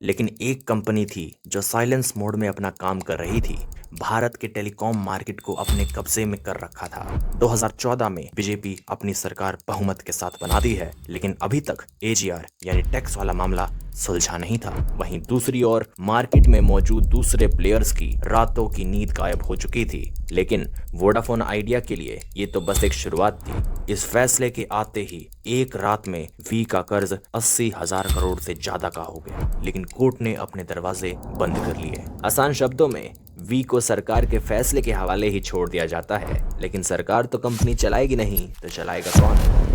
लेकिन एक कंपनी थी जो साइलेंस मोड में अपना काम कर रही थी। भारत के टेलीकॉम मार्केट को अपने कब्जे में कर रखा था। 2014 में बीजेपी अपनी सरकार बहुमत के साथ बनाती है, लेकिन अभी तक एजीआर यानी टैक्स वाला मामला सुलझा नहीं था। वहीं दूसरी ओर मार्केट में मौजूद दूसरे प्लेयर्स की रातों की नींद गायब हो चुकी थी। लेकिन वोडाफोन आइडिया के लिए ये तो बस एक शुरुआत थी। इस फैसले के आते ही एक रात में वी का कर्ज 80,000 करोड़ से ज्यादा का हो गया, लेकिन कोर्ट ने अपने दरवाजे बंद कर लिए। आसान शब्दों में वी को सरकार के फैसले के हवाले ही छोड़ दिया जाता है, लेकिन सरकार तो कंपनी चलाएगी नहीं तो चलाएगा कौन?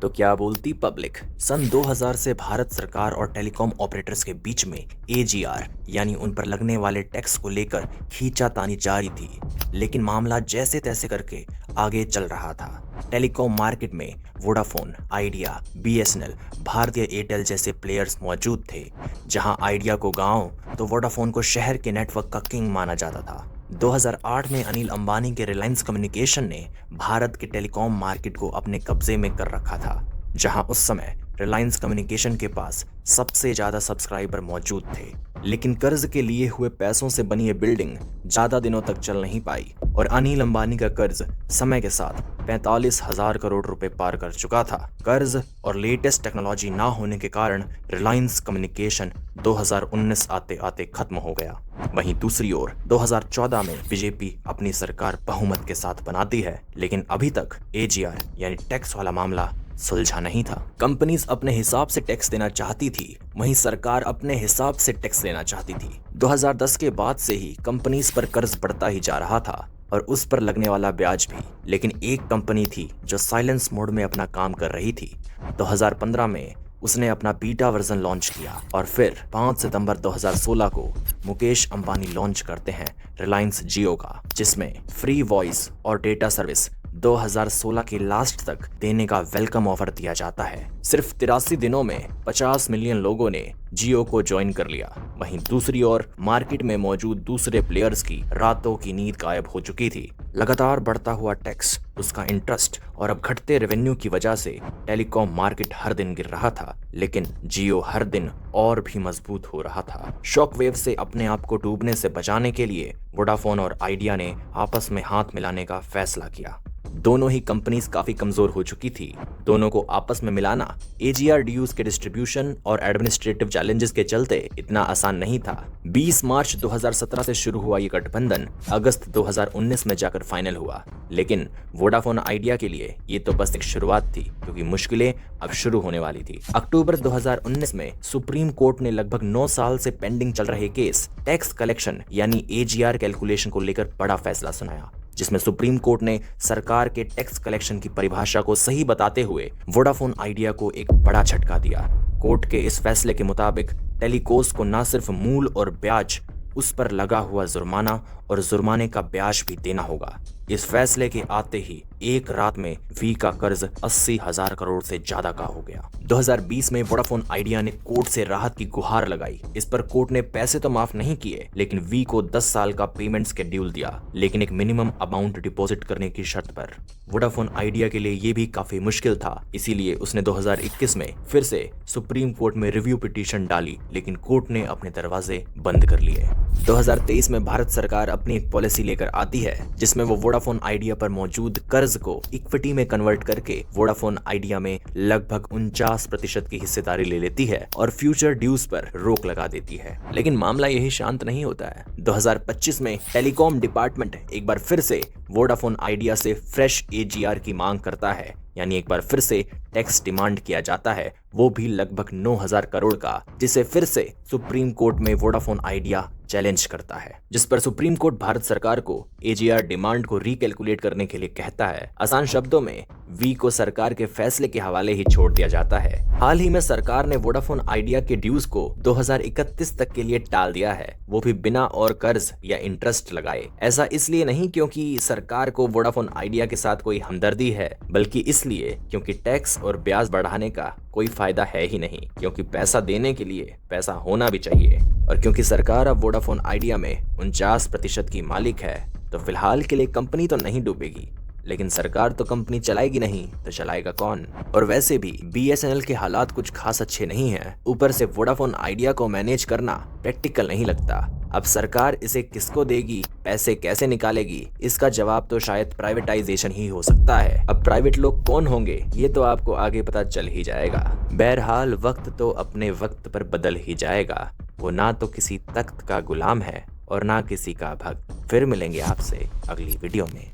तो क्या बोलती पब्लिक? सन 2000 से भारत सरकार और टेलीकॉम ऑपरेटर्स के बीच में एजीआर यानी उन पर लगने वाले टैक्स को लेकर खींचातानी जारी थी, लेकिन मामला जैसे तैसे करके आगे चल रहा था। टेलीकॉम मार्केट में वोडाफोन, आइडिया, बीएसएनएल, भारतीय एयरटेल जैसे प्लेयर्स मौजूद थे। जहां आइडिया को गांव तो वोडाफोन को शहर के नेटवर्क का किंग माना जाता था। 2008 में अनिल अंबानी के रिलायंस कम्युनिकेशन ने भारत के टेलीकॉम मार्केट को अपने कब्जे में कर रखा था, जहां उस समय रिलायंस कम्युनिकेशन के पास सबसे ज्यादा सब्सक्राइबर मौजूद थे। लेकिन कर्ज के लिए हुए पैसों से बनी ये बिल्डिंग ज्यादा दिनों तक चल नहीं पाई और अनिल अंबानी का कर्ज समय के साथ 45,000 करोड़ रुपए पार कर चुका था। कर्ज और लेटेस्ट टेक्नोलॉजी ना होने के कारण रिलायंस कम्युनिकेशन 2019 आते आते खत्म हो गया। वहीं दूसरी ओर 2014 में बीजेपी अपनी सरकार बहुमत के साथ बनाती है, लेकिन अभी तक एजीआर यानी टैक्स वाला मामला सुलझा नहीं था। कंपनीज अपने हिसाब से टैक्स देना चाहती थी, वहीं सरकार अपने हिसाब से टैक्स लेना चाहती थी। 2010 के बाद से ही कंपनीज पर कर्ज बढ़ता ही जा रहा था और उस पर लगने वाला ब्याज भी। लेकिन एक कंपनी थी जो साइलेंस मोड में अपना काम कर रही थी। 2015 में उसने अपना बीटा वर्जन लॉन्च किया और फिर 5 सितंबर 2016 को मुकेश अंबानी लॉन्च करते हैं रिलायंस जियो का, जिसमें फ्री वॉइस और डेटा सर्विस 2016 के लास्ट तक देने का वेलकम ऑफर दिया जाता है। सिर्फ 83 दिनों में 50 मिलियन लोगों ने जियो को ज्वाइन कर लिया। वहीं दूसरी ओर मार्केट में मौजूद दूसरे प्लेयर्स की रातों की नींद गायब हो चुकी थी। लगातार बढ़ता हुआ टैक्स, उसका इंटरेस्ट और अब घटते रेवेन्यू की वजह से टेलीकॉम मार्केट हर दिन गिर रहा था, लेकिन जियो हर दिन और भी मजबूत हो रहा था। शॉक वेव से अपने आप को डूबने से बचाने के लिए वोडाफोन और आइडिया ने आपस में हाथ मिलाने का फैसला किया। दोनों ही कंपनीज काफी कमजोर हो चुकी थी। दोनों को आपस में मिलाना एजीआर ड्यूज के डिस्ट्रीब्यूशन और एडमिनिस्ट्रेटिव चैलेंजेस के चलते इतना आसान नहीं था। 20 मार्च 2017 से शुरू हुआ ये गठबंधन अगस्त 2019 में जाकर फाइनल हुआ। लेकिन वोडाफोन आइडिया के लिए ये तो बस एक शुरुआत थी, क्योंकि मुश्किलें अब शुरू होने वाली थी। अक्टूबर 2019 में सुप्रीम कोर्ट ने लगभग 9 साल से पेंडिंग चल रहे केस टैक्स कलेक्शन यानी एजीआर कैलकुलेशन को लेकर बड़ा फैसला सुनाया, जिसमें सुप्रीम कोर्ट ने सरकार के टैक्स कलेक्शन की परिभाषा को सही बताते हुए वोडाफोन आइडिया को एक बड़ा झटका दिया। कोर्ट के इस फैसले के मुताबिक टेलीकॉस को न सिर्फ मूल और ब्याज, उस पर लगा हुआ जुर्माना और जुर्माने का ब्याज भी देना होगा। इस फैसले के आते ही एक रात में वी का कर्ज 80,000 करोड़ से ज्यादा का हो गया। 2020 में वोडाफोन आइडिया ने कोर्ट से राहत की गुहार लगाई। इस पर कोर्ट ने पैसे तो माफ नहीं किए, लेकिन वी को 10 साल का पेमेंट शेड्यूल दिया, लेकिन एक मिनिमम अमाउंट डिपॉजिट करने की शर्त पर। वोडाफोन आइडिया के लिए ये भी काफी मुश्किल था, इसीलिए उसने 2021 में फिर से सुप्रीम कोर्ट में रिव्यू पिटीशन डाली, लेकिन कोर्ट ने अपने दरवाजे बंद कर लिए। 2023 में भारत सरकार अपनी एक पॉलिसी लेकर आती है, जिसमें वो वोडाफोन आइडिया पर मौजूद कर्ज को इक्विटी में कन्वर्ट करके वोडाफोन आइडिया में लगभग 49% की हिस्सेदारी ले लेती है और फ्यूचर ड्यूज पर रोक लगा देती है। लेकिन मामला यही शांत नहीं होता है। 2025 में टेलीकॉम डिपार्टमेंट एक बार फिर से वोडाफोन आइडिया से फ्रेश एजीआर की मांग करता है, यानी एक बार फिर से टैक्स डिमांड किया जाता है, वो भी लगभग 9,000 करोड़ का, जिसे फिर से सुप्रीम कोर्ट में वोडाफोन आइडिया चैलेंज करता है, जिस पर सुप्रीम कोर्ट भारत सरकार को एजीआर डिमांड को रिकैलकुलेट करने के लिए कहता है। आसान शब्दों में वी को सरकार के फैसले के हवाले ही छोड़ दिया जाता है। हाल ही में सरकार ने वोडाफोन आइडिया के ड्यूज को 2031 तक के लिए टाल दिया है, वो भी बिना और कर्ज या इंटरेस्ट लगाए। ऐसा इसलिए नहीं क्योंकि सरकार को वोडाफोन आइडिया के साथ कोई हमदर्दी है, बल्कि इसलिए क्योंकि टैक्स और ब्याज बढ़ाने का कोई फायदा है ही नहीं, क्योंकि पैसा देने के लिए पैसा होना भी चाहिए, और क्योंकि सरकार अब वोडाफोन आइडिया में 49% की मालिक है, तो फिलहाल के लिए कंपनी तो नहीं डूबेगी, लेकिन सरकार तो कंपनी चलाएगी नहीं तो चलाएगा कौन। और वैसे भी BSNL के हालात कुछ खास अच्छे नहीं हैं। ऊपर से वोडाफोन आइडिया को मैनेज करना प्रैक्टिकल नहीं लगता। अब सरकार इसे किसको देगी, पैसे कैसे निकालेगी, इसका जवाब तो शायद प्राइवेटाइजेशन ही हो सकता है। अब प्राइवेट लोग कौन होंगे ये तो आपको आगे पता चल ही जाएगा। बहरहाल वक्त तो अपने वक्त पर बदल ही जाएगा। वो ना तो किसी तख्त का गुलाम है और ना किसी का भक्त। फिर मिलेंगे आपसे अगली वीडियो में।